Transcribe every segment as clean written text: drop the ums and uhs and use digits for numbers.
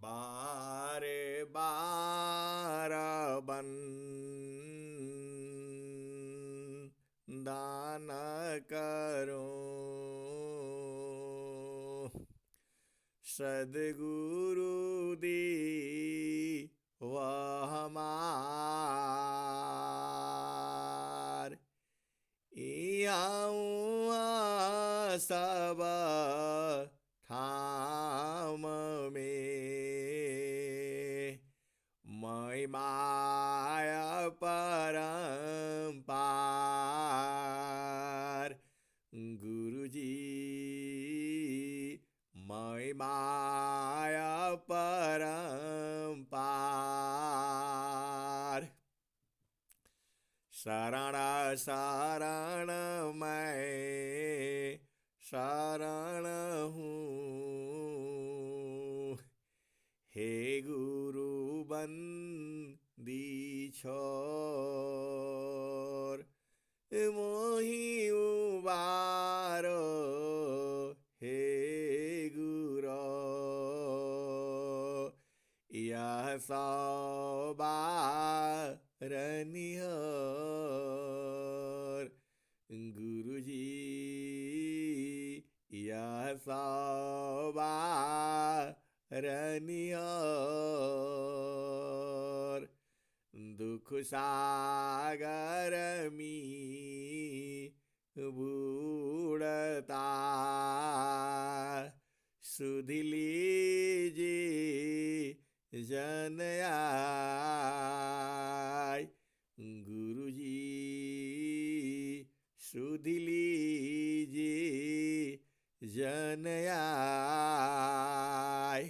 बार बार बन दान करो सद्गुरु दी वह हमार इयाऊँ सब ठाम में मैं माया परम्पार गुरुजी मैं माया परम्पार शरण शरण मैं शरण हूँ हे गुरु बंदी छोर मोहि उबारो हे गुरो यह सौ बार निहर गुरुजी यह सौ बार निहर दुख सागर मी बूढ़ता सुध लीजिए जन आय गुरुजी सुध लीजिए जन आय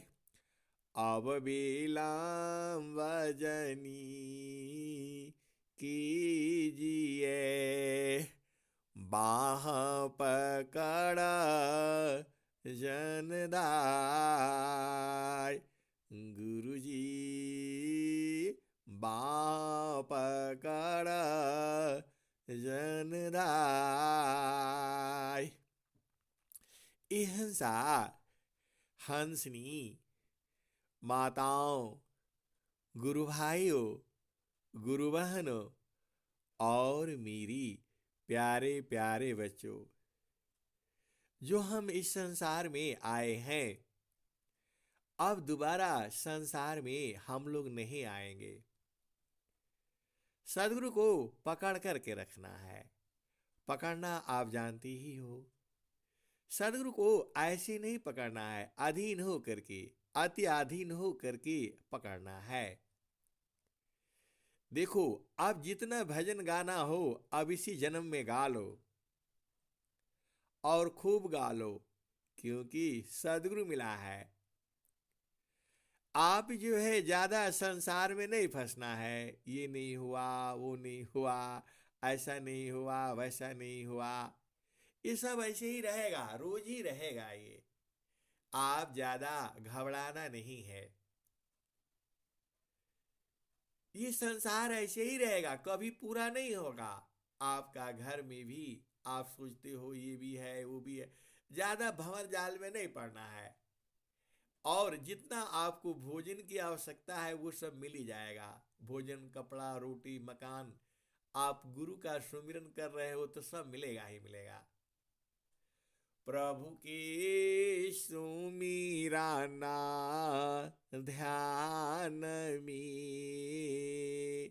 अब विलंब जनी कीजिए बाह पकड़ जनदाय गुरुजी बाह पकड़ जनदाय हिंसा हंसनी माताओं गुरु भाइयों गुरु बहनों और मेरी प्यारे प्यारे बच्चों जो हम इस संसार में आए हैं अब दोबारा संसार में हम लोग नहीं आएंगे। सद्गुरु को पकड़ करके रखना है। पकड़ना आप जानते ही हो। सद्गुरु को ऐसे नहीं पकड़ना है, अधीन हो करके अति अधीन हो करके पकड़ना है। देखो अब जितना भजन गाना हो अब इसी जन्म में गा लो और खूब गा लो क्योंकि सद्गुरु मिला है। आप जो है ज्यादा संसार में नहीं फंसना है। ये नहीं हुआ वो नहीं हुआ ऐसा नहीं हुआ वैसा नहीं हुआ, ये सब ऐसे ही रहेगा, रोज ही रहेगा। ये आप ज्यादा घबराना नहीं है। ये संसार ऐसे ही रहेगा, कभी पूरा नहीं होगा। आपका घर में भी आप सोचते हो ये भी है वो भी है, ज्यादा भंवर जाल में नहीं पड़ना है। और जितना आपको भोजन की आवश्यकता है वो सब मिल ही जाएगा। भोजन कपड़ा रोटी मकान, आप गुरु का सुमिरन कर रहे हो तो सब मिलेगा ही मिलेगा। प्रभु की सुमिराना ध्यान में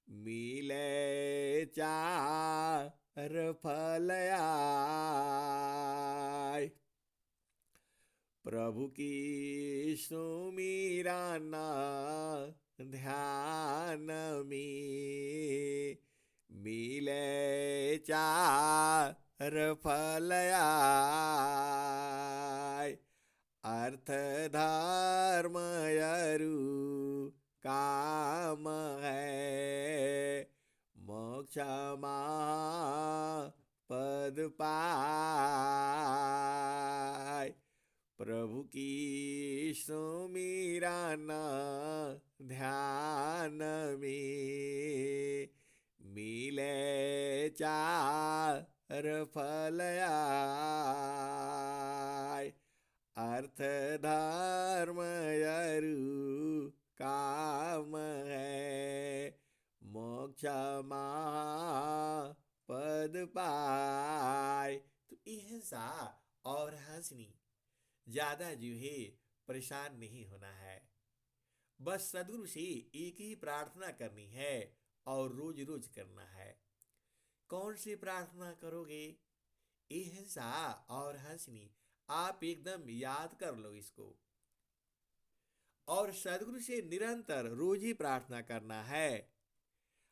मिले चार फल आय। प्रभु की सुमिराना ध्यान में मिले चार फल आय। अर्थ धर्म अरु काम है मोक्ष पद पाय। प्रभु की सुमिराना ध्यान में मिले चार फल आय। अर्थ धर्म अरु काम है, मोक्ष पद पाए। तो हिंसा और हंसनी ज्यादा जो है परेशान नहीं होना है, बस सदगुरु से एक ही प्रार्थना करनी है और रोज रोज करना है। कौन सी प्रार्थना करोगे? हिंसा और हंसनी आप एकदम याद कर लो इसको, और सदगुरु से निरंतर रोज ही प्रार्थना करना है।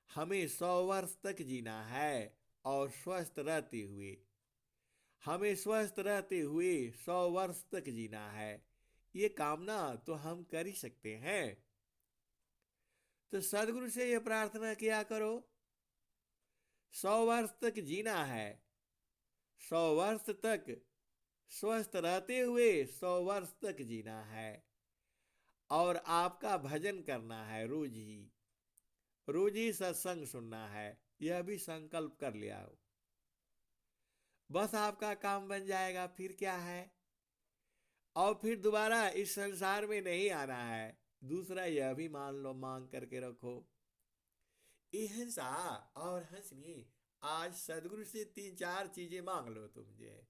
हमें 100 वर्ष तक जीना है और स्वस्थ रहते हुए, हमें स्वस्थ रहते हुए 100 वर्ष तक जीना है। ये कामना तो हम कर ही सकते हैं। तो सदगुरु से ये प्रार्थना किया करो, 100 वर्ष तक जीना है, 100 वर्ष तक स्वस्थ रहते हुए 100 वर्ष तक जीना है, और आपका भजन करना है रोज ही सत्संग सुनना है। यह भी संकल्प कर लिया हो, बस आपका काम बन जाएगा। फिर क्या है? और फिर दोबारा इस संसार में नहीं आना है। दूसरा यह भी मान लो, मांग करके रखो, हिंसा और हंसनी आज सदगुरु से 3-4 चीजें मांग लो तुम जो है।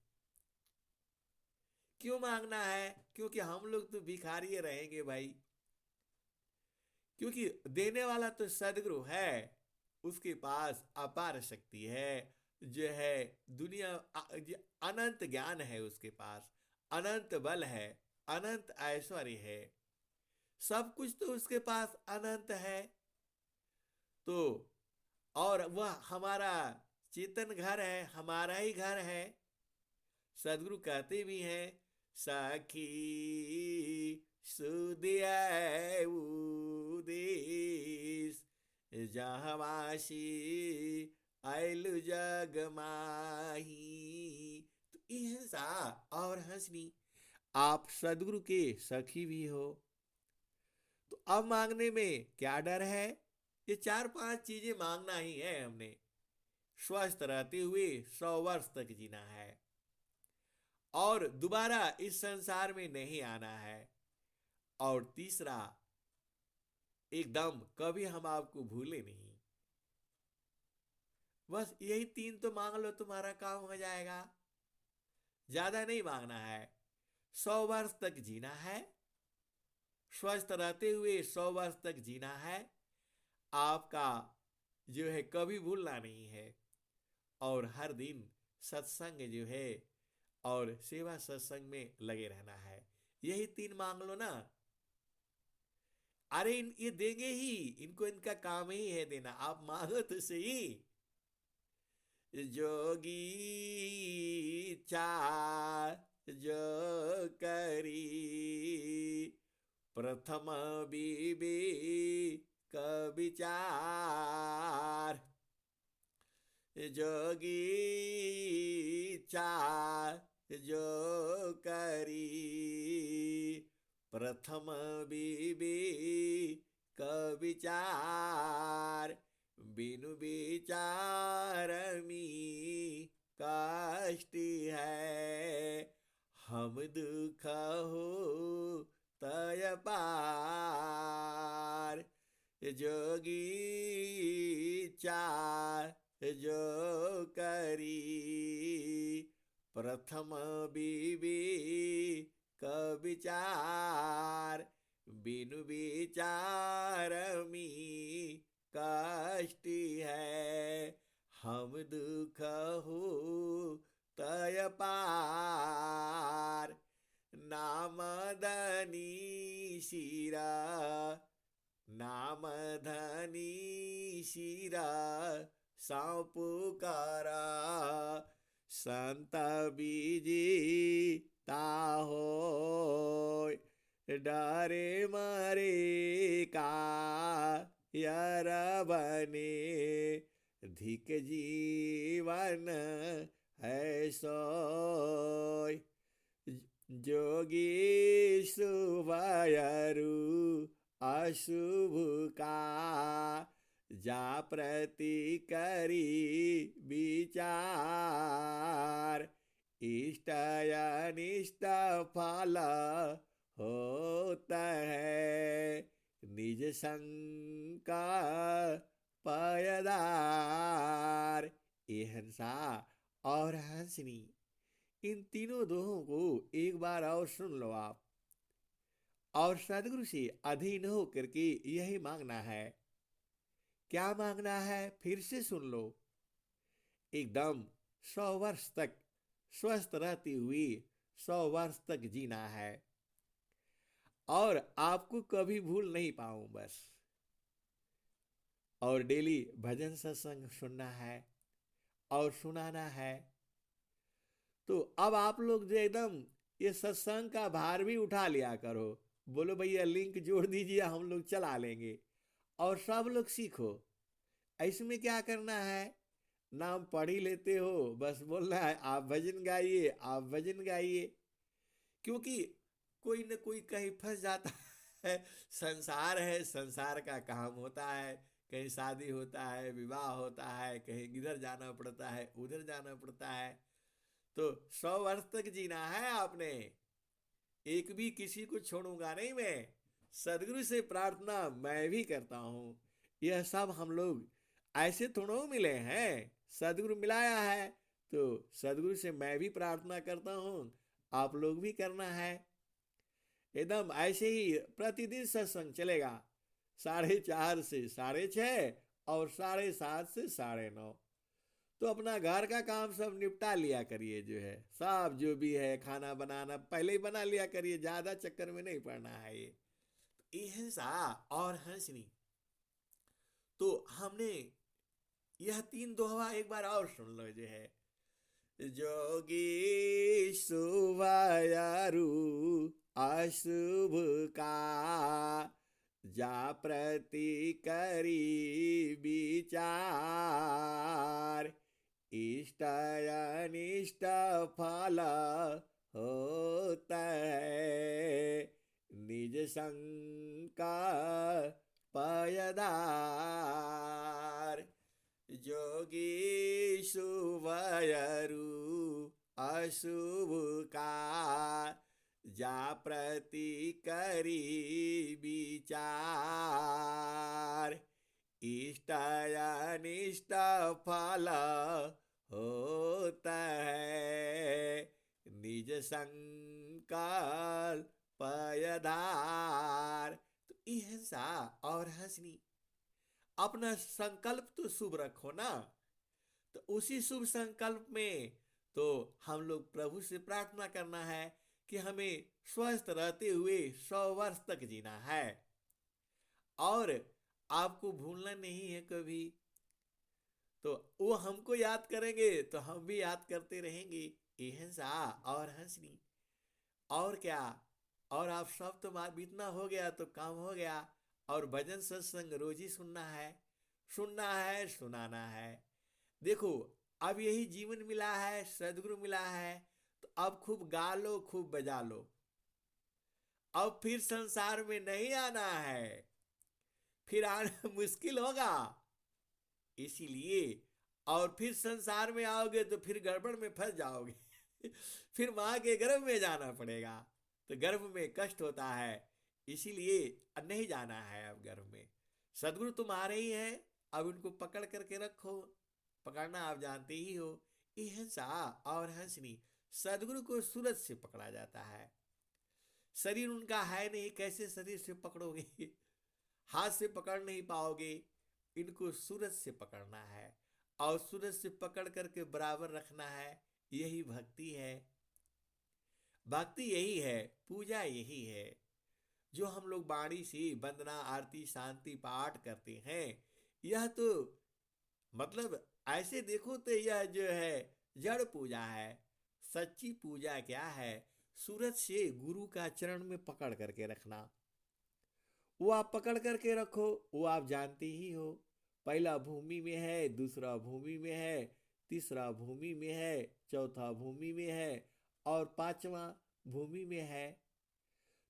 क्यों मांगना है? क्योंकि हम लोग तो भिखारी रहेंगे भाई, क्योंकि देने वाला तो सदगुरु है, उसके पास अपार शक्ति है, जो है दुनिया अनंत ज्ञान है उसके पास, अनंत बल है, अनंत ऐश्वर्य है, सब कुछ तो उसके पास अनंत है। तो और वह हमारा चेतन घर है, हमारा ही घर है। सदगुरु कहते भी हैं, सखी सुदिया उदेश जहवासी आयलु जग माही। तो हिंसा और हंसनी आप सदगुरु के सखी भी हो, तो अब मांगने में क्या डर है? ये 4-5 चीजें मांगना ही है हमने। स्वस्थ रहते हुए 100 वर्ष तक जीना है और दोबारा इस संसार में नहीं आना है। और तीसरा, एकदम कभी हम आपको भूले नहीं। बस यही 3 तो मांग लो, तुम्हारा काम हो जाएगा। ज्यादा नहीं मांगना है। 100 वर्ष तक जीना है, स्वस्थ रहते हुए 100 वर्ष तक जीना है, आपका जो है कभी भूलना नहीं है। और हर दिन सत्संग जो है और सेवा सत्संग में लगे रहना है। यही 3 मांग लो ना। अरे ये देंगे ही, इनको इनका काम ही है देना, आप मांगो तो सही। जोगी चार जो करी प्रथम बीबी कविचार, जोगी चार जो करी प्रथम बीबी कविचार, बिनु विचारमी काष्टि है, हम दुख हो तय पार। जोगी चार जो करी प्रथम बीबी कविचार, बिनु विचारमी काष्टि है, हम दुख हो तय पार। नाम धनी शिरा, नाम धनी शिरा सांपुकारा, संत बीजी ताहो डरे मरे का यार बने, धिक जीवन है सोय। जोगी शुभयरु अशुभ का, जा प्रति करी विचार, इष्ट अनिष्ट फल होता है निज शंका पायदार। ये हंसा और हंसनी, इन तीनों दोहों को एक बार और सुन लो आप, और सदगुरु से अधीन हो करके यही मांगना है। क्या मांगना है फिर से सुन लो। एकदम 100 वर्ष तक स्वस्थ रहती हुई 100 वर्ष तक जीना है, और आपको कभी भूल नहीं पाऊं बस। और डेली भजन सत्संग सुनना है और सुनाना है। तो अब आप लोग जो एकदम ये सत्संग का भार भी उठा लिया करो। बोलो भैया लिंक जोड़ दीजिए, हम लोग चला लेंगे और सब लोग सीखो। इसमें क्या करना है, नाम पढ़ ही लेते हो, बस बोलना है आप भजन गाइए, आप भजन गाइए। क्योंकि कोई न कोई कहीं फंस जाता है। संसार है, संसार का काम होता है, कहीं शादी होता है, विवाह होता है, कहीं इधर जाना पड़ता है, उधर जाना पड़ता है। तो 100 वर्ष तक जीना है आपने, एक भी किसी को छोड़ूंगा नहीं मैं। सदगुरु से प्रार्थना मैं भी करता हूँ। यह सब हम लोग ऐसे थोड़ो मिले हैं, सदगुरु मिलाया है। तो सदगुरु से मैं भी प्रार्थना करता हूँ, आप लोग भी करना है। एकदम ऐसे ही प्रतिदिन सत्संग चलेगा, 4:30 से 6:30 और 7:30 से 9:30। तो अपना घर का काम सब निपटा लिया करिए, जो है सब जो भी है खाना बनाना पहले ही बना लिया करिए, ज्यादा चक्कर में नहीं पड़ना है ये हिंसा और हंसनी। तो हमने यह 3 दोहा एक बार और सुन लो, जो है जोगी सुवायारु अशुभ का जा प्रति करी विचार। इष्ट अनिष्ट फल होता है निज शंका पायदार। जोगी शुभयरु अशुभ का जा प्रति करी विचार। इष्ट अनिष्ट फल होता है निज संकल्प पयदार। तो हिंसा और हंसनी, अपना संकल्प तो शुभ रखो ना। तो उसी शुभ संकल्प में तो हम लोग प्रभु से प्रार्थना करना है कि हमें स्वस्थ रहते हुए 100 वर्ष तक जीना है, और आपको भूलना नहीं है कभी। तो वो हमको याद करेंगे तो हम भी याद करते रहेंगे। हिंसा और हंसनी, और क्या, और आप सब तो बीतना हो गया तो काम हो गया। और भजन सत्संग रोज ही सुनना है, सुनना है, सुनाना है। देखो अब यही जीवन मिला है, सदगुरु मिला है, तो अब खूब गा लो, खूब बजा लो। अब फिर संसार में नहीं आना है, फिर आना मुश्किल होगा। इसीलिए, और फिर संसार में आओगे तो फिर गड़बड़ में फंस जाओगे। फिर मां के गर्भ में जाना पड़ेगा, तो गर्भ में कष्ट होता है। इसीलिए नहीं जाना है अब गर्भ में। सदगुरु तुम आ रही हैं, अब इनको पकड़ करके रखो। पकड़ना आप जानते ही हो। हिंसा और हंसनी, सदगुरु को सूरज से पकड़ा जाता है। शरीर उनका है नहीं, कैसे शरीर से पकड़ोगे? हाथ से पकड़ नहीं पाओगे। इनको सूरज से पकड़ना है, और सूरज से पकड़ करके बराबर रखना है। यही भक्ति है। भक्ति यही है, पूजा यही है, जो हम लोग बाणी से वंदना आरती शांति पाठ करते हैं। यह तो मतलब ऐसे देखो तो यह जो है जड़ पूजा है। सच्ची पूजा क्या है? सूरज से गुरु का चरण में पकड़ करके रखना। वो आप पकड़ करके रखो, वो आप जानते ही हो। पहला भूमि में है, दूसरा भूमि में है, तीसरा भूमि में है, चौथा भूमि में है, और पांचवा भूमि में है।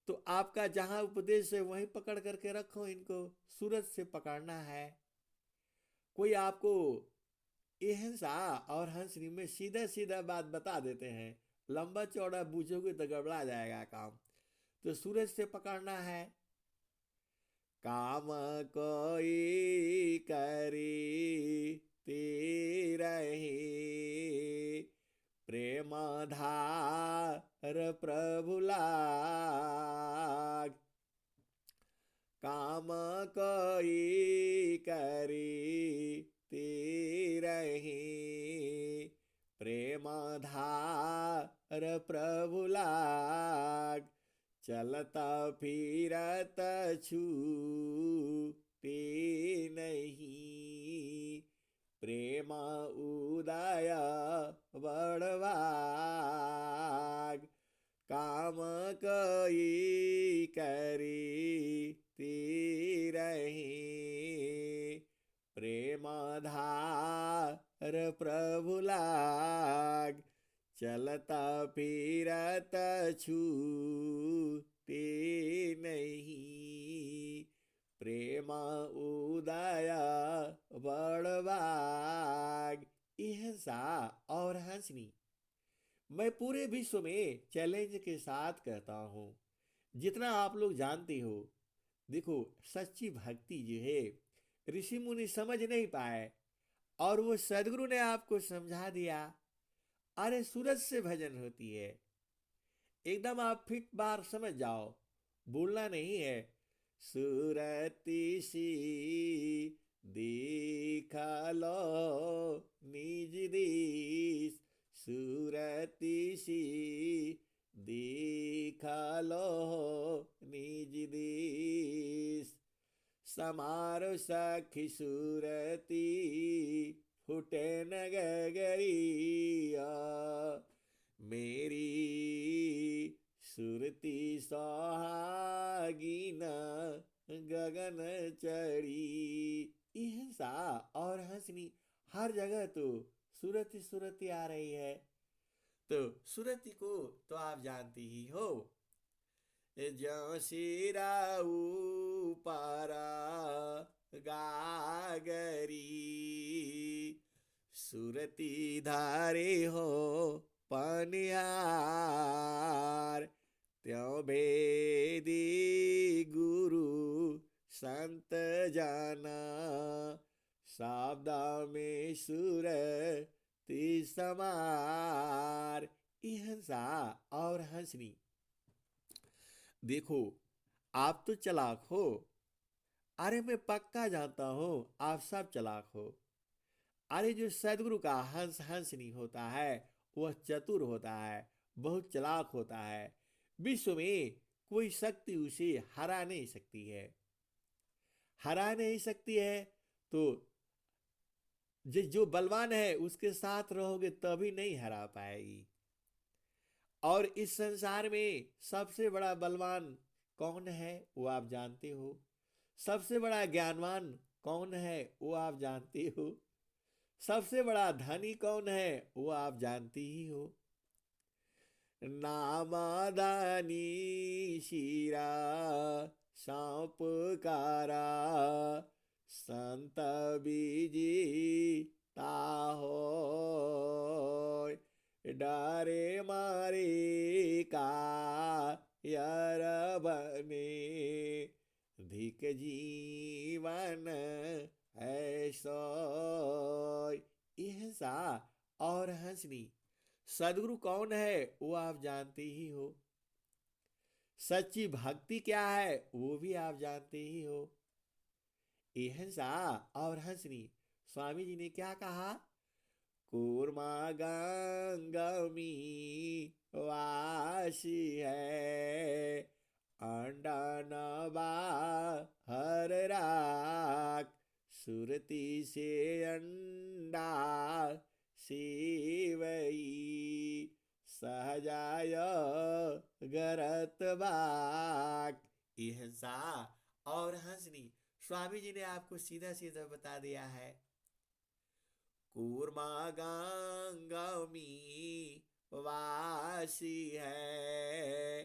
तो आपका जहां उपदेश है वहीं पकड़ करके रखो। इनको सूरज से पकड़ना है। कोई आपको ये हंसा और हंसनी में सीधा सीधा बात बता देते हैं। लंबा चौड़ा पूछोगे तो गड़बड़ा जाएगा काम। तो सूरज से पकड़ना है। काम कोई करी रही, प्रेम धार प्रभु लाग। काम कोई करी रही, प्रेम धार प्रभु लाग। चलता फिरत छूटे नहीं, प्रेम उदय बड़वाग। काम कई करी रही, प्रेम धार प्रभु लाग। चलता फिरत छूटे नहीं, प्रेम उदय बड़वाग। हिंसा और हंसनी मैं पूरे विश्व में चैलेंज के साथ कहता हूं, जितना आप लोग जानते हो। देखो, सच्ची भक्ति जो है ऋषि मुनि समझ नहीं पाए, और वो सदगुरु ने आपको समझा दिया। अरे सूरज से भजन होती है। एकदम आप फिट बार समझ जाओ, बोलना नहीं है। सूरती सी देखा लो निज देश, सूरती सी देखा लो निज देश। समारो सखी सूरती फुटे नगरिया, मेरी सुरती सुहागिन गगन चढ़ी। हिंसा और हंसनी हर जगह तो सुरती सुरती आ रही है। तो सुरती को तो आप जानती ही हो। ज्यों सिराऊ पारा गागरी, सुरती धारे हो पनिहार। त्यों भेदी गुरु संत जाना, साबदा में सुरती समार। हिंसा और हंसनी देखो, आप तो चालाक हो। अरे मैं पक्का जानता हूं आप सब चालाक हो। अरे जो सदगुरु का हंस हंसनी होता है वह चतुर होता है, बहुत चालाक होता है। विश्व में कोई शक्ति उसे हरा नहीं सकती है। हरा नहीं सकती है तो जो बलवान है उसके साथ रहोगे तभी नहीं हरा पाएगी। और इस संसार में सबसे बड़ा बलवान कौन है वो आप जानते हो। सबसे बड़ा ज्ञानवान कौन है वो आप जानते हो। सबसे बड़ा धनी कौन है वो आप जानते ही हो। नामादानी शीरा सांपकारा, संत बीजी ताहो। डारे मारे का यार बने, धिक जीवन ऐसो। हिंसा और हंसनी सदगुरु कौन है वो आप जानते ही हो। सच्ची भक्ति क्या है वो भी आप जानते ही हो। हिंसा और हंसनी स्वामी जी ने क्या कहा। कूर्मा गंगमी वासी है, अंडा नबा हर राख। सुरती से अंडा शिवई, सहजाय गरत बाक। हिंसा और हंसनी स्वामी जी ने आपको सीधा सीधा बता दिया है। कूर्मा गंगमी वासी है,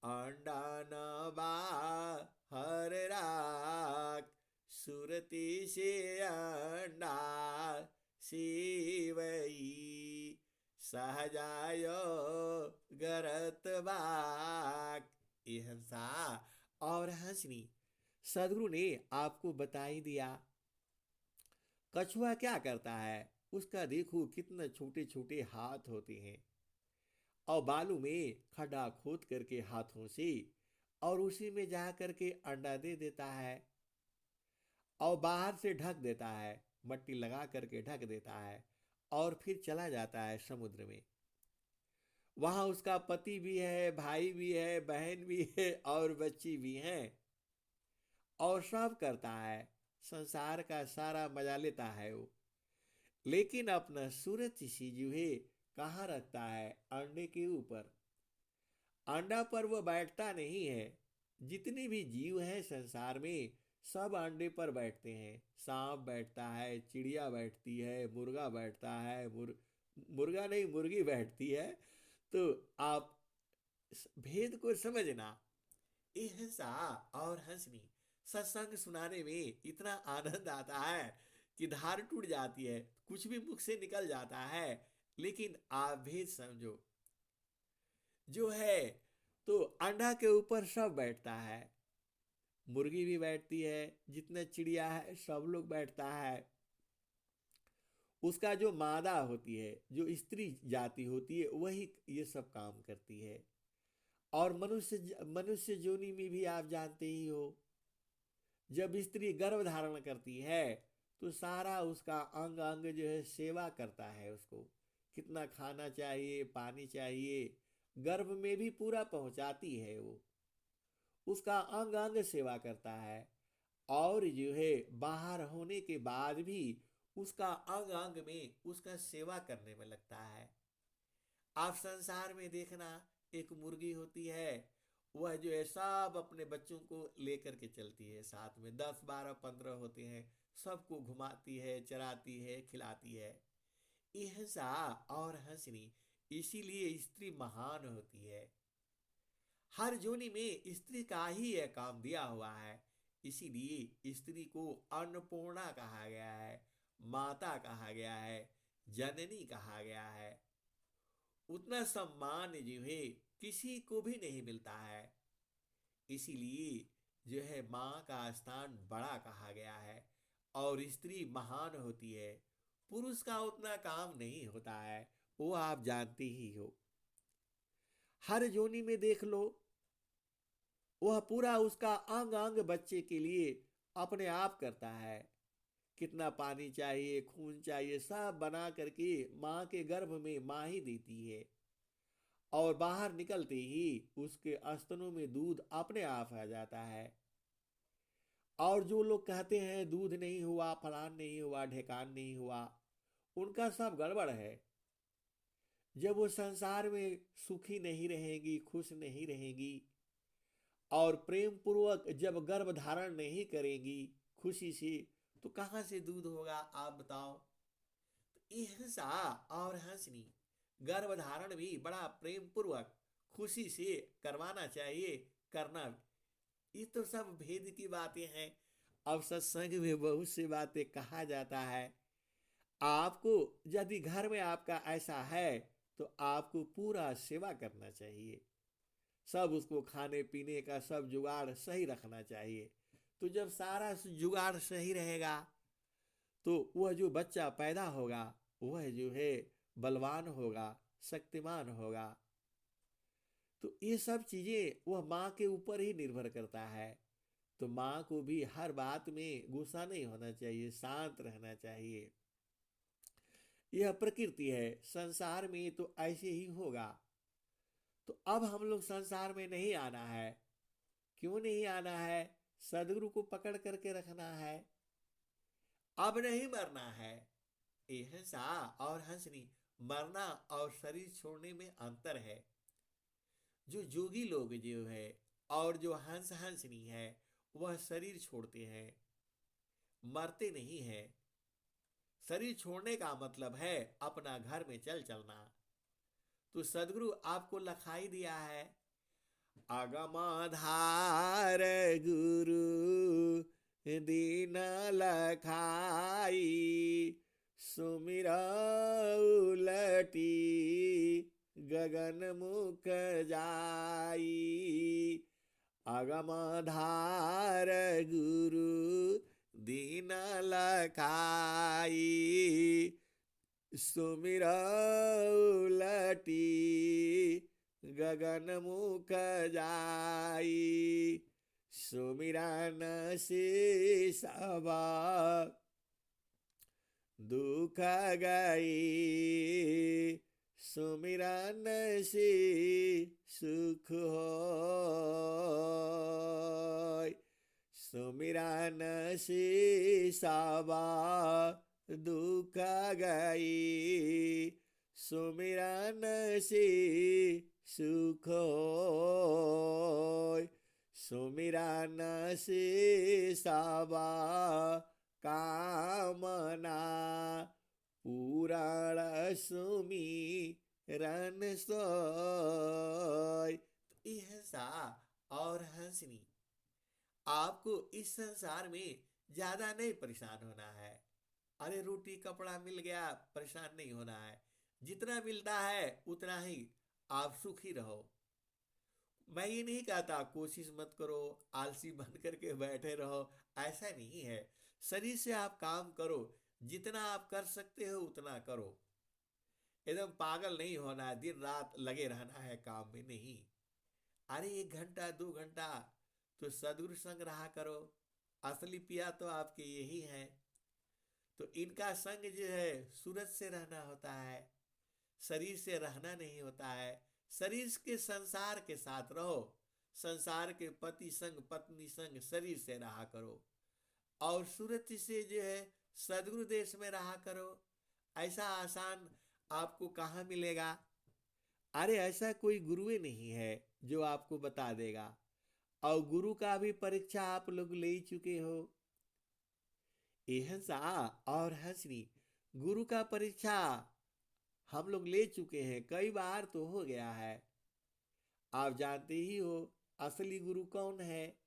अंडा नबा हर राख। सुरती से अंडा सेवई सहजायो गरत बाक। ये हंसा और हंसनी, सदगुरु ने आपको बता ही दिया। कछुआ क्या करता है, उसका देखो कितना छोटे छोटे हाथ होते हैं, और बालू में खड्डा खोद करके हाथों से और उसी में जा करके अंडा दे देता है और बाहर से ढक देता है, मट्टी लगा करके ढक देता है और फिर चला जाता है समुद्र में। वहां उसका पति भी है, भाई भी है, बहन भी है और बच्ची भी है, और सब करता है, संसार का सारा मजा लेता है वो। लेकिन अपना सूरत सी जो है कहाँ रखता है, अंडे के ऊपर। अंडा पर वो बैठता नहीं है। जितने भी जीव हैं संसार में सब अंडे पर बैठते हैं। सांप बैठता है, चिड़िया बैठती है, मुर्गा बैठता है, मुर्गा नहीं मुर्गी बैठती है। तो आप भेद को समझना। ये हंसा और हंसनी सत्संग सुनाने में इतना आनंद आता है कि धार टूट जाती है, कुछ भी मुख से निकल जाता है। लेकिन आप भेद समझो जो है, तो अंडा के ऊपर सब बैठता है, मुर्गी भी बैठती है, जितने चिड़िया है सब लोग बैठता है। उसका जो मादा होती है, जो स्त्री जाति होती है, वही ये सब काम करती है। और मनुष्य मनुष्य जोनि में भी आप जानते ही हो, जब स्त्री गर्भ धारण करती है तो सारा उसका अंग अंग जो है सेवा करता है। उसको कितना खाना चाहिए, पानी चाहिए, गर्भ में भी पूरा पहुंचाती है वो, उसका अंग अंग सेवा करता है। और जो है बाहर होने के बाद भी उसका अंग अंग में उसका सेवा करने में लगता है। आप संसार में देखना, एक मुर्गी होती है, वह जो है सब अपने बच्चों को लेकर के चलती है, साथ में 10 12 15 होते हैं, सबको घुमाती है, चराती है, खिलाती है। ये हंसा और हंसनी, इसीलिए स्त्री महान होती है। हर जोनी में स्त्री का ही यह काम दिया हुआ है। इसीलिए स्त्री को अन्नपूर्णा कहा गया है, माता कहा गया है, जननी कहा गया है। उतना सम्मान जो है किसी को भी नहीं मिलता है। इसीलिए जो है माँ का स्थान बड़ा कहा गया है और स्त्री महान होती है। पुरुष का उतना काम नहीं होता है, वो आप जानते ही हो। हर जोनी में देख लो, वह पूरा उसका अंग अंग बच्चे के लिए अपने आप करता है। कितना पानी चाहिए, खून चाहिए, सब बना करके माँ के गर्भ में माँ ही देती है। और बाहर निकलते ही उसके स्तनों में दूध अपने आप आ जाता है। और जो लोग कहते हैं दूध नहीं हुआ, फलान नहीं हुआ, ढेकान नहीं हुआ, उनका सब गड़बड़ है। जब वो संसार में सुखी नहीं रहेगी, खुश नहीं रहेगी, और प्रेम पूर्वक जब गर्भ धारण नहीं करेगी खुशी से, तो कहाँ से दूध होगा आप बताओ। तो ये हंसा और हंसनी, गर्भ धारण भी बड़ा प्रेम पूर्वक खुशी से करवाना चाहिए, करना। ये तो सब भेद की बातें हैं। अब सत्संग में बहुत सी बातें कहा जाता है। आपको यदि घर में आपका ऐसा है तो आपको पूरा सेवा करना चाहिए, सब उसको खाने पीने का सब जुगाड़ सही रखना चाहिए। तो जब सारा जुगाड़ सही रहेगा तो वह जो बच्चा पैदा होगा वह जो है बलवान होगा, शक्तिमान होगा। तो ये सब चीजें वह माँ के ऊपर ही निर्भर करता है। तो माँ को भी हर बात में गुस्सा नहीं होना चाहिए, शांत रहना चाहिए। यह प्रकृति है, संसार में तो ऐसे ही होगा। तो अब हम लोग संसार में नहीं आना है। क्यों नहीं आना है? सदगुरु को पकड़ करके रखना है। अब नहीं मरना है। ये हंसा और हंसनी, मरना और शरीर छोड़ने में अंतर है। जो जोगी लोग जो है और जो हंस हंसनी है, वह शरीर छोड़ते हैं, मरते नहीं है। शरीर छोड़ने का मतलब है अपना घर में चल चलना। तो सदगुरु आपको लखाई दिया है, अगमाधार गुरु दीन लखाई, सुमिरा उलटी गगन मुख जाई, अगमधार गुरु दीन लखाई। सुमिरा उलटी गगन मुख जाई, सुमिरन से सबा दुख गई, सुमिरन से सुख होय। सुमिरन से सबा दुख गई, सुमिरन से सुख होय। सुमिरन से सबा कामना पूरण सुमिरन सोय। हंसा और हंसनी, आपको इस संसार में ज्यादा नहीं परेशान होना है। अरे रोटी कपड़ा मिल गया, परेशान नहीं होना है। जितना मिलता है उतना ही आप सुखी रहो। मैं ये नहीं कहता कोशिश मत करो, आलसी बन करके बैठे रहो, ऐसा नहीं है। शरीर से आप काम करो, जितना आप कर सकते हो उतना करो। एकदम पागल नहीं होना है, दिन रात लगे रहना है काम में नहीं। अरे 1 घंटा 2 घंटा तो सदगुरु संग रहा करो। असली पिया तो आपके यही है। तो इनका संग जो है सूरज से रहना होता है, शरीर से रहना नहीं होता है। शरीर के संसार के साथ रहो, संसार के पति संग पत्नी संग शरीर से रहा करो, और सूरज से जो है सदगुरु देश में रहा करो। ऐसा आसान आपको कहाँ मिलेगा। अरे ऐसा कोई गुरु ही नहीं है जो आपको बता देगा। और गुरु का भी परीक्षा आप लोग ले ही चुके हो। हंसा और हंसनी, गुरु का परीक्षा हम लोग ले चुके हैं, कई बार तो हो गया है। आप जानते ही हो असली गुरु कौन है,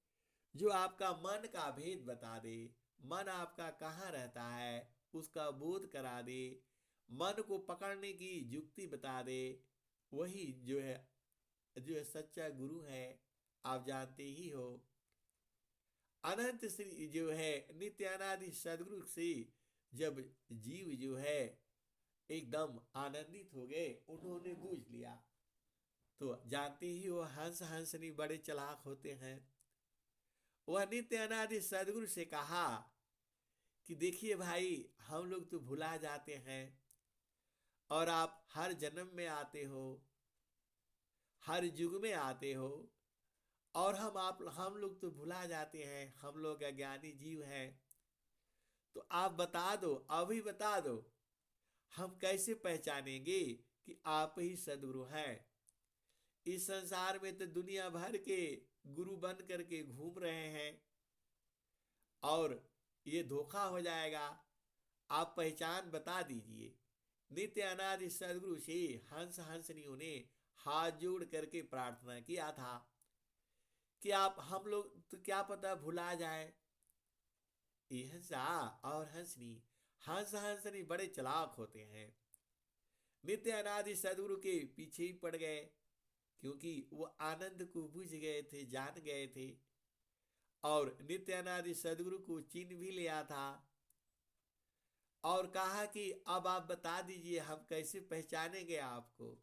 जो आपका मन का भेद बता दे, मन आपका कहाँ रहता है उसका बोध करा दे, मन को पकड़ने की युक्ति बता दे। वही जो है सच्चा गुरु है। आप जानते ही हो अनंत श्री जो है नित्यानादि सदगुरु से जब जीव जो है एकदम आनंदित हो गए, उन्होंने बूझ लिया। तो जानते ही हो हंस हंसनी बड़े चालाक होते हैं। वह नित्य अनादि सदगुरु से कहा कि देखिए भाई, हम लोग तो भुला जाते हैं और आप हर जन्म में आते हो, हर युग में आते हो, और हम लोग तो भुला जाते हैं, हम लोग अज्ञानी जीव हैं। तो आप बता दो, अभी बता दो, हम कैसे पहचानेंगे कि आप ही सदगुरु हैं। इस संसार में तो दुनिया भर के गुरु बन करके घूम रहे हैं और ये धोखा हो जाएगा। आप पहचान बता दीजिए। नित्य अनादि सदगुरु से हंस हंसनियों ने हाथ जोड़ करके प्रार्थना किया था कि आप हम लोग तो क्या पता भुला जाए। ये हंसा और हंसनी, हंस हंसनी बड़े चालाक होते हैं। नित्य अनादि सदगुरु के पीछे ही पड़ गए, क्योंकि वो आनंद को बुझ गए थे, जान गए थे, और नित्य अनादि सदगुरु को चिन्ह भी लिया था। और कहा कि अब आप बता दीजिए हम कैसे पहचानेंगे आपको,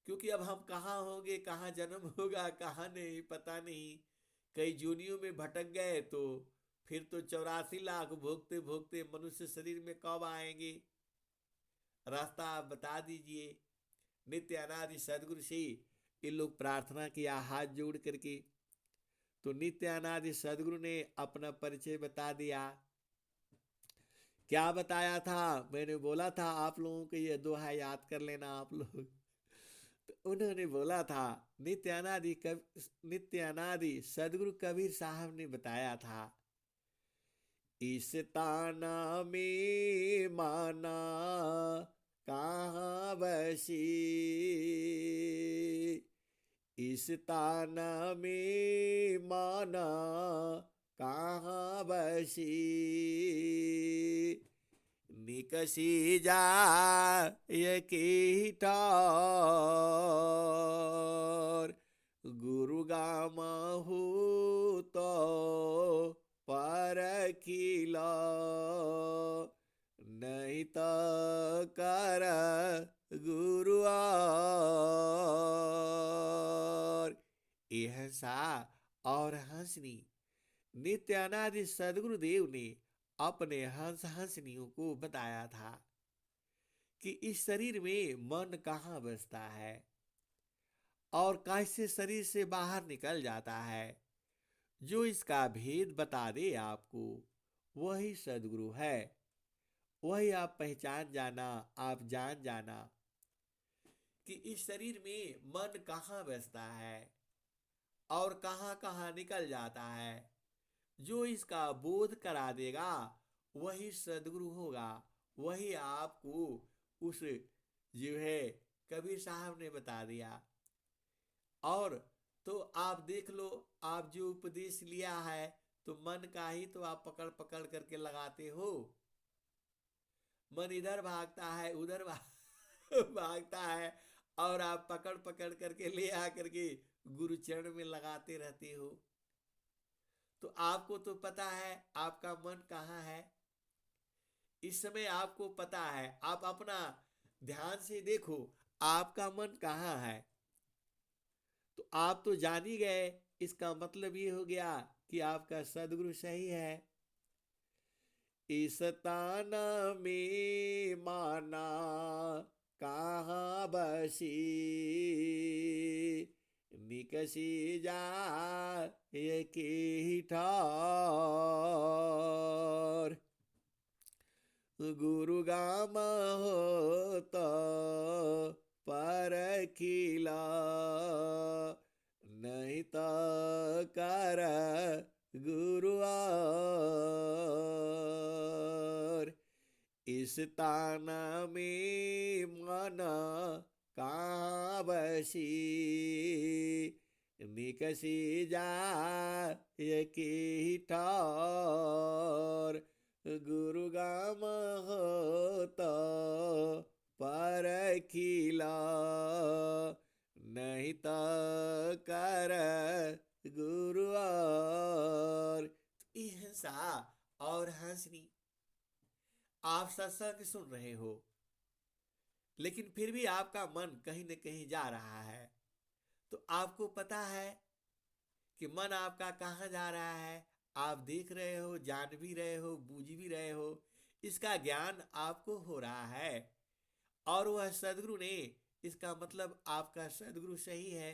क्योंकि अब हम कहाँ होंगे, कहाँ जन्म होगा, कहाँ नहीं पता नहीं। कई जोनियों में भटक गए तो फिर तो 84 लाख भोगते भोगते मनुष्य शरीर में कब आएंगे। रास्ता आप बता दीजिए। नित्य अनादि सदगुरु से इन लोग प्रार्थना किया हाथ जोड़ करके। तो नित्य अनादि सदगुरु ने अपना परिचय बता दिया। क्या बताया था, मैंने बोला था आप लोगों को ये दोहा याद कर लेना आप लोग। तो उन्होंने बोला था, नित्य अनादि सदगुरु कबीर साहब ने बताया था, इस ताना में माना कहाँ बसी, इस ताना में माना कहाँ बसी, निकसी जाय की ठौर। गुरु गामहु तो परखिला, नहीं तो कर गुरु और। ये हंसा और हंसनी नित्य अनादि सदगुरुदेव ने अपने हंस हंसनियों को बताया था कि इस शरीर में मन कहाँ बसता है और कैसे शरीर से बाहर निकल जाता है। जो इसका भेद बता दे आपको, वही सदगुरु है। वही आप पहचान जाना, आप जान जाना कि इस शरीर में मन कहाँ बसता है और कहाँ कहाँ निकल जाता है। जो इसका बोध करा देगा वही सदगुरु होगा। वही आपको उस जो है कबीर साहब ने बता दिया। और तो आप देख लो, आप जो उपदेश लिया है तो मन का ही तो आप पकड़ पकड़ करके लगाते हो। मन इधर भागता है, उधर भागता है और आप पकड़ पकड़ करके ले आकर के गुरु चरण में लगाते रहते हो। तो आपको तो पता है आपका मन कहाँ है। इस समय आपको पता है, आप अपना ध्यान से देखो आपका मन कहाँ है। तो आप तो जान ही गए, इसका मतलब ये हो गया कि आपका सदगुरु सही है। इस ताना में माना कहाँ बसी, निकसी जाय की ठौर। गुरु गाम हो तो परखिला, नहीं तो कर गुरु और। इस ताना में मन कहाँ बसी, निकसी जाय की ठौर। गुरु गाम हो तो परखिला, नहीं तो कर गुरु और। हिंसा और हंसनी, आप सत्संग सुन रहे हो लेकिन फिर भी आपका मन कहीं न कहीं जा रहा है। तो आपको पता है कि मन आपका कहाँ जा रहा है। आप देख रहे हो, जान भी रहे हो, बूझ भी रहे हो। इसका ज्ञान आपको हो रहा है और वह सदगुरु ने, इसका मतलब आपका सदगुरु सही है।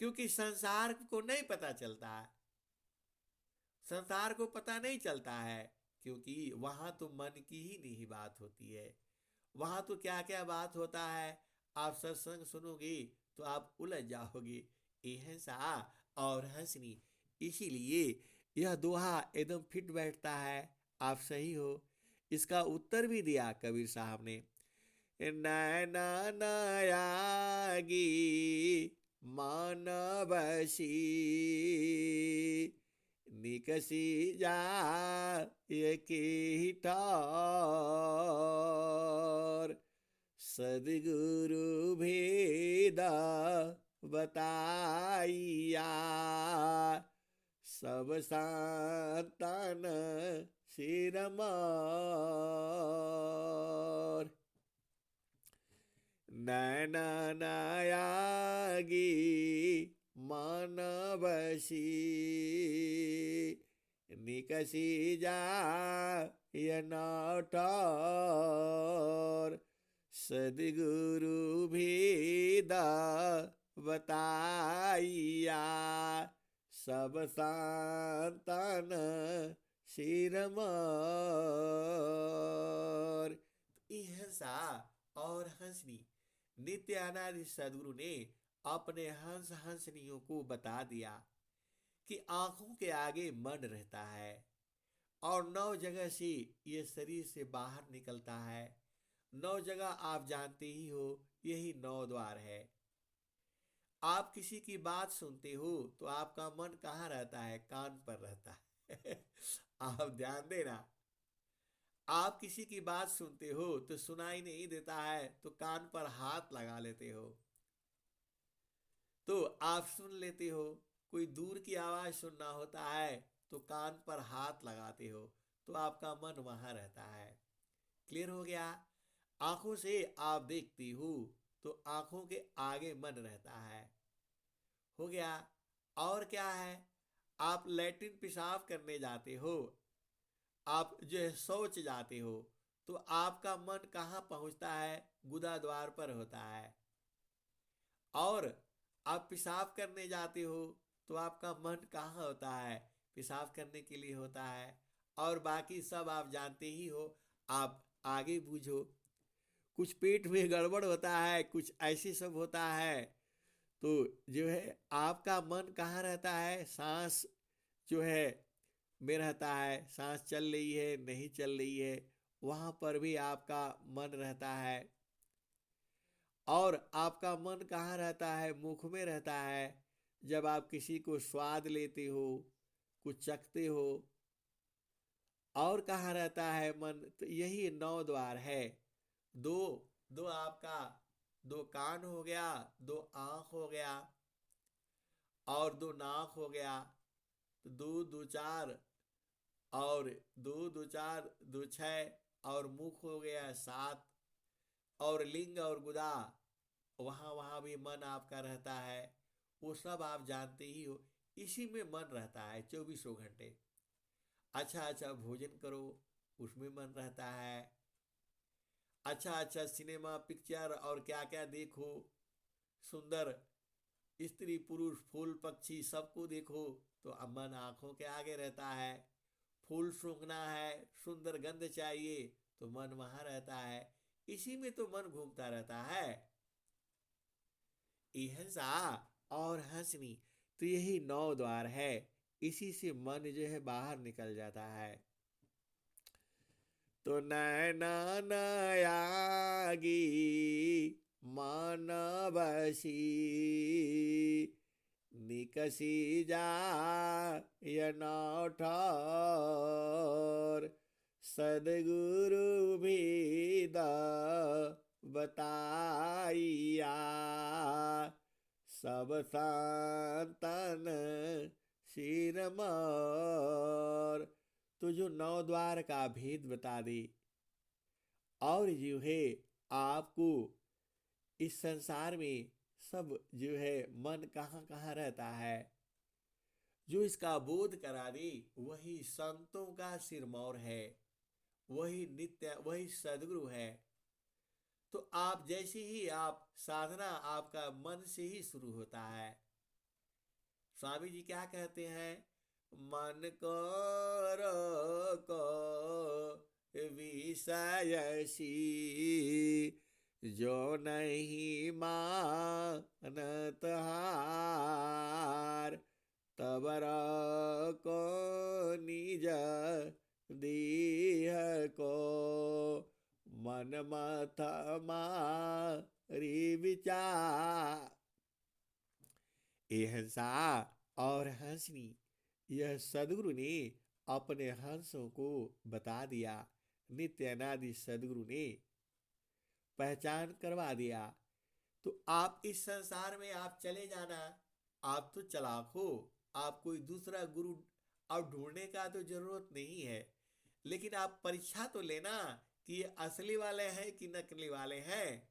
क्योंकि संसार को नहीं पता चलता है, संसार को पता नहीं चलता है, क्योंकि वहां तो मन की ही नहीं बात होती है। वहां तो क्या क्या बात होता है, आप सत्संग सुनोगे तो आप उलझ जाओगे। हिंसा और हंसनी, इसीलिए यह दोहा एकदम फिट बैठता है। आप सही हो। इसका उत्तर भी दिया कबीर साहब ने। नैना नयागी मान बसी, निकसी जाय की ठौर। सदगुरु भेदा बताइया, सब संतन सिरमौर। नैन नयागी मन बसी, निकसी जाय ठौर। सदगुरु भेदा बताइया, सब संतन सिरमौर। हिंसा और हंसनी, नित्य अनादि सदगुरु ने अपने हंस हंसनियों को बता दिया कि आंखों के आगे मन रहता है और 9 जगह से ये शरीर से बाहर निकलता है। 9 जगह आप जानते ही हो, यही 9 द्वार है। आप किसी की बात सुनते हो तो आपका मन कहाँ रहता है? कान पर रहता है। आप ध्यान देना, आप किसी की बात सुनते हो तो सुनाई नहीं देता है तो कान पर हाथ लगा लेते हो, तो आप सुन लेते हो। कोई दूर की आवाज सुनना होता है तो कान पर हाथ लगाते हो, तो आपका मन वहां रहता है। क्लियर हो गया? आंखों से आप देखती हो तो आंखों के आगे मन रहता है। हो गया? और क्या है? आप लैट्रिन पेशाब करने जाते हो, आप जो है शौच जाते हो, तो आपका मन कहाँ पहुंचता है? गुदा द्वार पर होता है। और आप पेशाब करने जाते हो तो आपका मन कहाँ होता है? पेशाब करने के लिए होता है। और बाकी सब आप जानते ही हो। आप आगे बूझो। कुछ पेट में गड़बड़ होता है, कुछ ऐसे सब होता है, तो जो है आपका मन कहाँ रहता है? सांस जो है में रहता है। सांस चल रही है नहीं चल रही है, वहां पर भी आपका मन रहता है। और आपका मन कहाँ रहता है? मुख में रहता है। जब आप किसी को स्वाद लेते हो, कुछ चखते हो। और कहाँ रहता है मन? तो यही नौ द्वार है। दो दो आपका, दो कान हो गया, दो आंख हो गया, और दो नाक हो गया, तो दो दो चार, और दो दो चार दो छः, और मुख हो गया सात, और लिंग और गुदा, वहाँ वहाँ भी मन आपका रहता है। वो सब आप जानते ही हो। इसी में मन रहता है 24 घंटे। अच्छा अच्छा भोजन करो, उसमें मन रहता है। अच्छा अच्छा सिनेमा पिक्चर और क्या क्या देखो, सुंदर स्त्री पुरुष फूल पक्षी सबको देखो, तो अब मन आंखों के आगे रहता है। फूल सूंघना है, सुंदर गंध चाहिए, तो मन वहां रहता है। इसी में तो मन घूमता रहता है। इहसा और हंसनी, तो यही नौ द्वार है। इसी से मन जो है बाहर निकल जाता है। तो नैना नयागी मान बसी, निकसी जा यना ठार, सदगुरु भी द बताइया, सब संतन सिरमौर। तो जो नौ द्वार का भेद बता दे, और जो है आपको इस संसार में सब जो है मन कहाँ कहाँ रहता है, जो इसका बोध करा दे, वही संतों का सिरमौर है, वही नित्य, वही सदगुरु है। तो आप जैसे ही आप साधना, आपका मन से ही शुरू होता है। स्वामी जी क्या कहते हैं? मन को रोको विषयसी, जो नहीं मानत हार, तब को निज दीह को, मन मत मारी विचार। हंसा और हंसनी, यह सदगुरु ने अपने हंसों को बता दिया। नित्य अनादि सदगुरु ने पहचान करवा दिया। तो आप इस संसार में आप चले जाना, आप तो चालाक हो, आप कोई दूसरा गुरु अब ढूंढने का तो जरूरत नहीं है। लेकिन आप परीक्षा तो लेना कि ये असली वाले हैं कि नकली वाले हैं।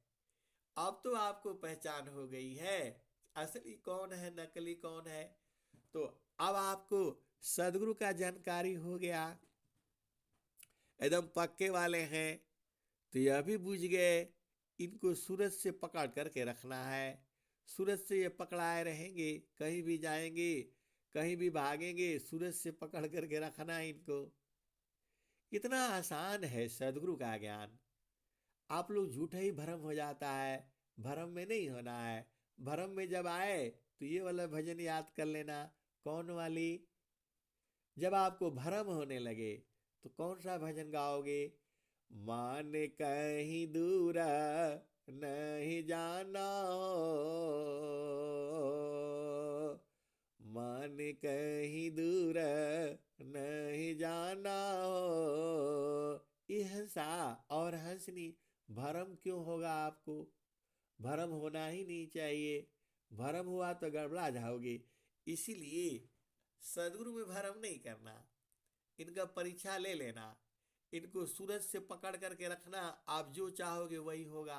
अब तो आपको पहचान हो गई है, असली कौन है नकली कौन है। तो अब आपको सदगुरु का जानकारी हो गया, एकदम पक्के वाले हैं। तो यह भी बुझ गए, इनको सूरज से पकड़ करके रखना है। सूरज से ये पकड़ाए रहेंगे, कहीं भी जाएंगे, कहीं भी भागेंगे, सूरज से पकड़ करके रखना है इनको। इतना आसान है सदगुरु का ज्ञान। आप लोग झूठे ही भ्रम हो जाता है, भ्रम में नहीं होना है। भ्रम में जब आए तो ये वाला भजन याद कर लेना। कौन वाली? जब आपको भ्रम होने लगे तो कौन सा भजन गाओगे? मान कहीं दूर नहीं जाना हो, मान कहीं दूर नहीं जाना हो, ये हंसा और हंसनी, भरम क्यों होगा आपको? भरम होना ही नहीं चाहिए। भरम हुआ तो गड़बड़ा जाओगे। इसीलिए सदगुरु में भरम नहीं करना, इनका परीक्षा ले लेना, इनको सूरज से पकड़ करके रखना। आप जो चाहोगे वही होगा।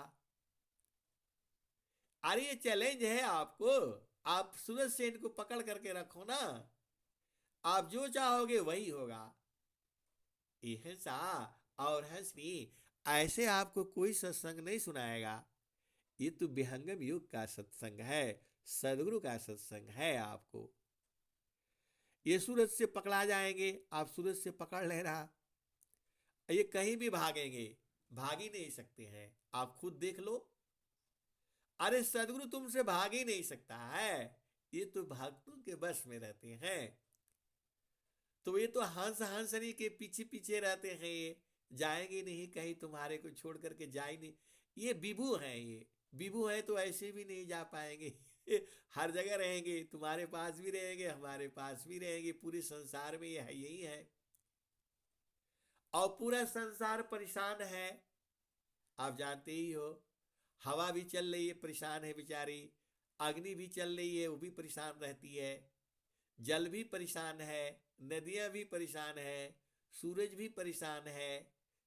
अरे ये चैलेंज है आपको। आप सूरज से इनको पकड़ करके रखो ना, आप जो चाहोगे वही होगा। ये हंसा और हंसनी, ऐसे आपको कोई सत्संग नहीं सुनाएगा। ये तो विहंगम युग का सत्संग है, सदगुरु का सत्संग है। आपको ये सूरज से पकड़ा जाएंगे, आप सूरज से पकड़ लेना। ये कहीं भी भागेंगे, भाग ही नहीं सकते हैं। आप खुद देख लो। अरे सदगुरु तुमसे भाग ही नहीं सकता है, ये तो भक्तों के बस में रहते हैं। तो ये तो हंस हंसनी के पीछे पीछे रहते हैं। ये जाएंगे नहीं कहीं, तुम्हारे को छोड़ करके जाए नहीं। ये विभु हैं, ये विभु है तो ऐसे भी नहीं जा पाएंगे। हर जगह रहेंगे, तुम्हारे पास भी रहेंगे, हमारे पास भी रहेंगे, पूरे संसार में यह यही है। और पूरा संसार परेशान है, आप जानते ही हो। हवा भी चल रही है, परेशान है बेचारी। अग्नि भी चल रही है, वो भी परेशान रहती है। जल भी परेशान है, नदियां भी परेशान है, सूरज भी परेशान है,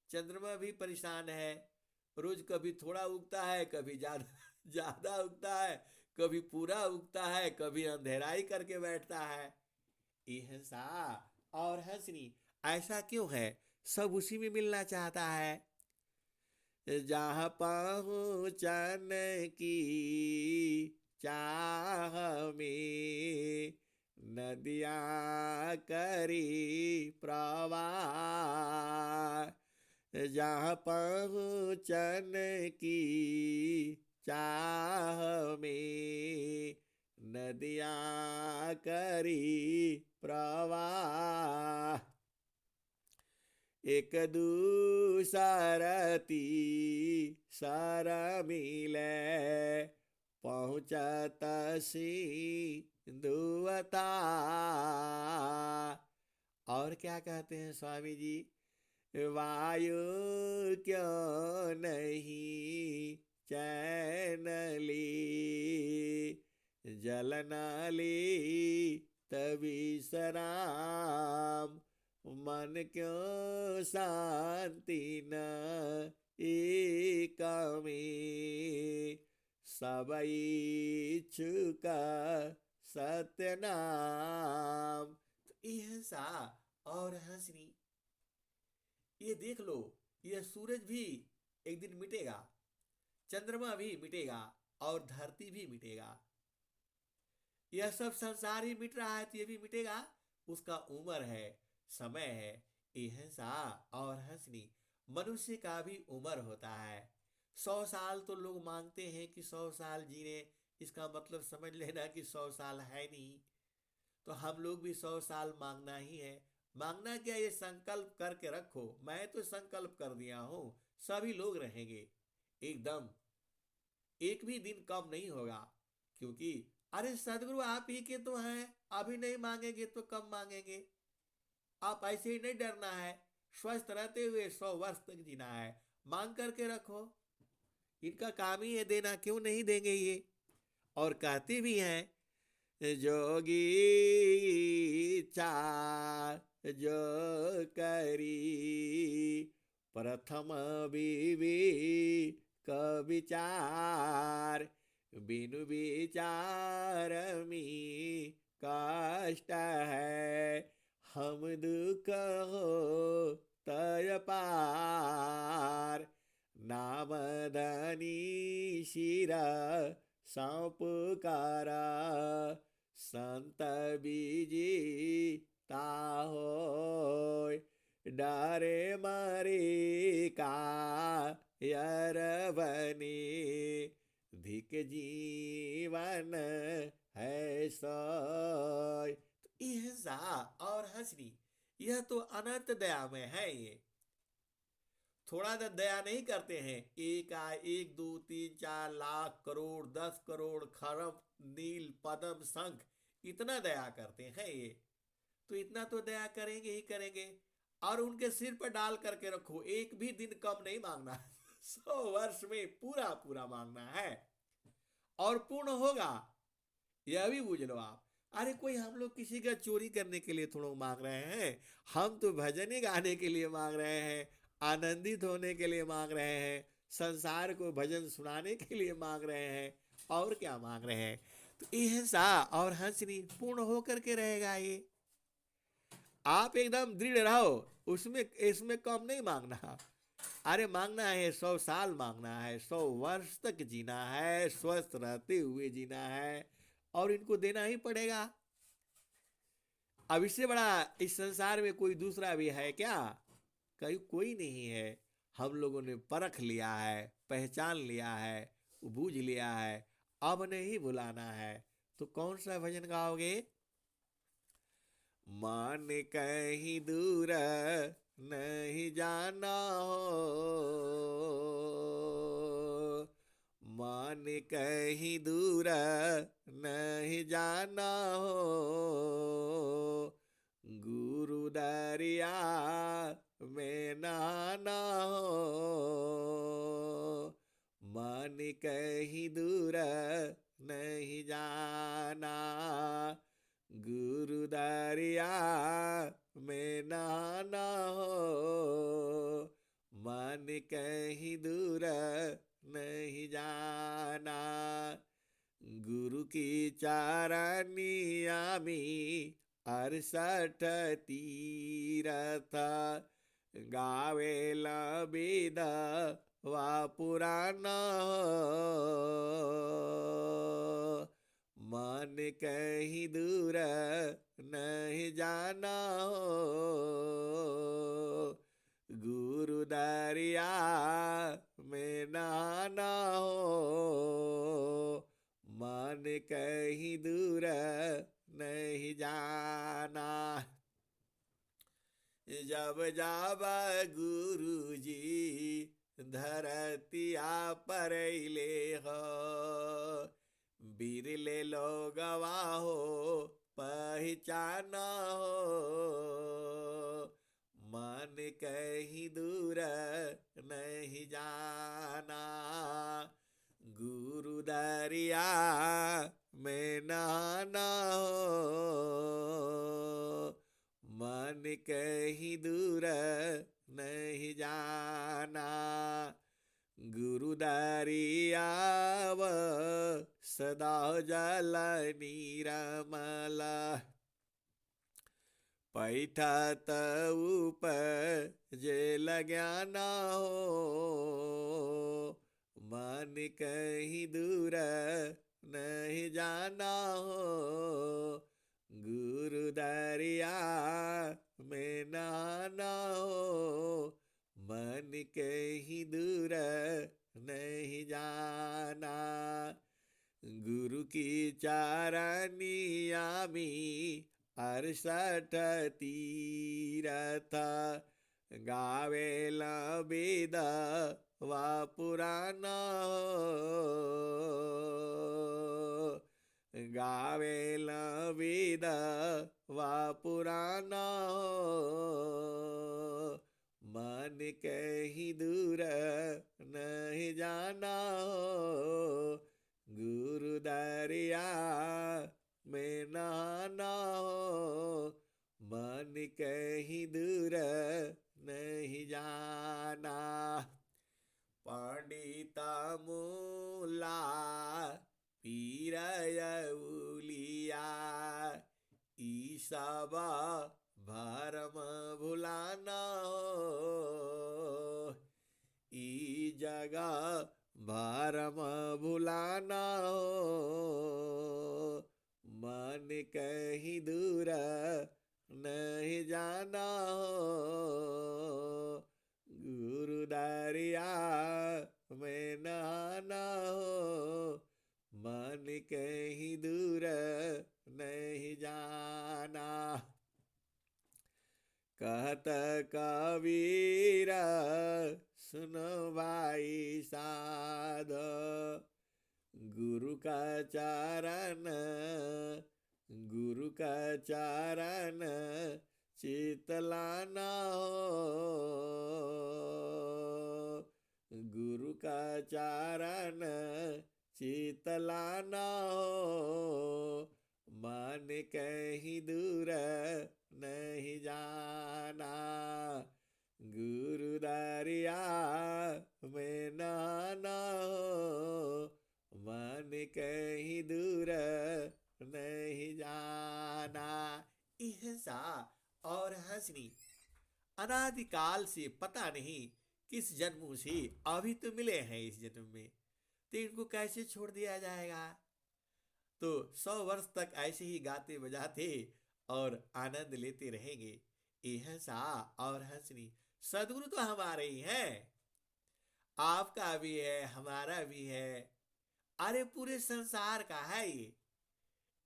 चंद्रमा भी परेशान है। रोज कभी थोड़ा उगता है, कभी ज्यादा ज्यादा उगता है, कभी पूरा उगता है, कभी अंधेराई करके बैठता है। ये हंसा और हंसनी, ऐसा क्यों है? सब उसी में मिलना चाहता है। जहाँ पहुँचन की चाह में नदियाँ करी प्रवाह। जहाँ पहुँचन की चाह में नदियाँ करी प्रवाह। एक दूसरती सर मिले पहुँचत सिंधुवता। और क्या कहते हैं स्वामी जी? वायु क्यों नहीं चैन ली, जल न ली तभी सराम। मन क्यों शांति न एक में, सब इच्छुक सत्य नाम। तो ये हंसा और हंसनी, ये देख लो, ये सूरज भी एक दिन मिटेगा, चंद्रमा भी मिटेगा, और धरती भी मिटेगा। यह सब संसार ही मिट रहा है तो ये भी मिटेगा। उसका उम्र है, समय है। ये हंसा और हंसनी, मनुष्य का भी उम्र होता है। 100 साल तो लोग मांगते हैं कि 100 साल जीने, इसका मतलब समझ लेना कि 100 साल है नहीं। तो हम लोग भी 100 साल मांगना ही है। मांगना क्या, ये संकल्प करके रखो। मैं तो संकल्प कर दिया हूं, सभी लोग रहेंगे एकदम, एक भी दिन कम नहीं होगा। क्योंकि अरे सदगुरु आप ही के तो हैं, अभी नहीं मांगेंगे तो कब मांगेंगे? आप ऐसे ही नहीं डरना है, स्वस्थ रहते हुए 100 वर्ष तक जीना है। मांग करके रखो, इनका काम ही है देना, क्यों नहीं देंगे ये? और कहते भी हैं, जोगी इच्छा जो करी, प्रथम विवेक विचार। बिनु विचार में कष्ट है, हम दुख हो तय पार। नाम धनी शिरा सौंपकारा, संत बीजी ताहोय। डरे मरे का यर बने, धिक जीवन है सोय। तो यह सा और हंसनी, यह तो अनंत दया में है। ये थोड़ा सा दया नहीं करते हैं। एक आय, 1 2 3 4 लाख करोड़ 10 करोड़ खरब नील पद्म शंख, इतना दया करते हैं ये। तो इतना तो दया करेंगे ही करेंगे। और उनके सिर पर डाल करके रखो, एक भी दिन कम नहीं मांगना है। 100 वर्ष में पूरा पूरा मांगना है और पूर्ण होगा, यह भी बुझ लो आप। अरे कोई हम लोग किसी का चोरी करने के लिए थोड़ा मांग रहे हैं, हम तो भजन ही गाने के लिए मांग रहे हैं, आनंदित होने के लिए मांग रहे हैं, संसार को भजन सुनाने के लिए मांग रहे हैं, और क्या मांग रहे हैं। तो ये हिंसा और हंसनी पूर्ण होकर के रहेगा ये। आप एकदम दृढ़ रहो उसमें, इसमें कम नहीं मांगना। अरे मांगना है 100 साल मांगना है, 100 वर्ष तक जीना है, स्वस्थ रहते हुए जीना है, और इनको देना ही पड़ेगा। अब इससे बड़ा इस संसार में कोई दूसरा भी है क्या? कहीं कोई नहीं है। हम लोगों ने परख लिया है, पहचान लिया है, बूझ लिया है, अब नहीं भुलाना है। तो कौन सा भजन गाओगे? मान कहीं दूर नहीं जाना हो, मान कहीं दूर नहीं जाना हो, गुरु दरिया में नहाना हो, मान कहीं दूर नहीं जाना, गुरु दरिया में नहाना हो, मन कहीं दूर नहीं जाना, गुरु की चारनिया में 68 तीरथ, गावेला वेद वा पुराना हो, मन कहीं दूर नहीं जाना हो, गुरु दरिया में नहाना हो, मन कहीं दूर नहीं जाना। जब जब गुरु जी धरतिया पर ले हो, बिरले लोगवा हो पहचाना हो, मन कहीं दूर नहीं जाना, गुरु दरिया में नहाना हो, मन कहीं दूर नहीं जाना, गुरु दरिया सदा जल नीरमल, पैठत उपजे ज्ञाना हो, मन कहीं दूर नहीं जाना हो, गुरु दरिया में नहाना हो, मन कहीं दूर नहीं जाना, गुरु की चारनिया में 68 तीरथ, गावेला वेद वा पुराना हो, गावेला वेद वा पुराना हो, मन कहीं दूर नहीं जाना हो, गुरु दरिया में नहाना हो, मन कहीं दूर नहीं जाना, पंडिता मूला पीरय उलिया, ई सब भरम भुलाना हो, ई जगह भरम भुलाना हो, मन कहीं दूर नहीं जाना हो, गुरु दरिया में नहाना हो, मन कहीं दूर नहीं जाना, कहत कबीर सुनो भाई साध, गुरु का चरण, गुरु का चरण चेतलाना हो, गुरु का चारण चेतलाना हो, मन कहीं दूर नहीं जाना, गुरु दरिया में नहाना हो, मन कहीं दूर नहीं जाना। हिंसा और हंसनी अनादिकाल से पता नहीं किस जन्मों से अभी तो मिले हैं इस जन्म में, तो इनको कैसे छोड़ दिया जाएगा। तो 100 वर्ष तक ऐसे ही गाते बजाते और आनंद लेते रहेंगे। ये हंसा और हंसनी सदगुरु तो हमारे ही हैं, आपका भी है हमारा भी है, अरे पूरे संसार का है ये।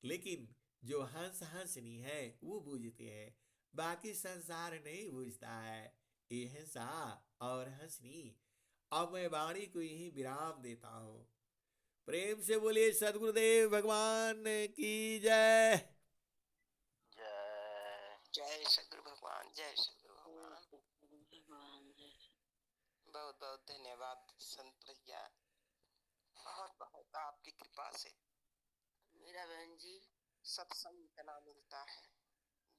लेकिन जो हंस हंसनी है वो बूझते हैं, बाकी संसार नहीं बूझता है। ये हंसा और हंसनी। अब मैं वाणी को यही विराम देता हूं। प्रेम से बोलिए सदगुरुदेव भगवान की जय। जय जय सदगुरु भगवान, जय सदगुरु भगवान। बहुत बहुत धन्यवाद संत भैया, बहुत बहुत आपकी कृपा से मेरा बहन जी सत्संग इतना मिलता है।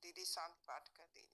दीदी शांत पाठ कर दीजिए।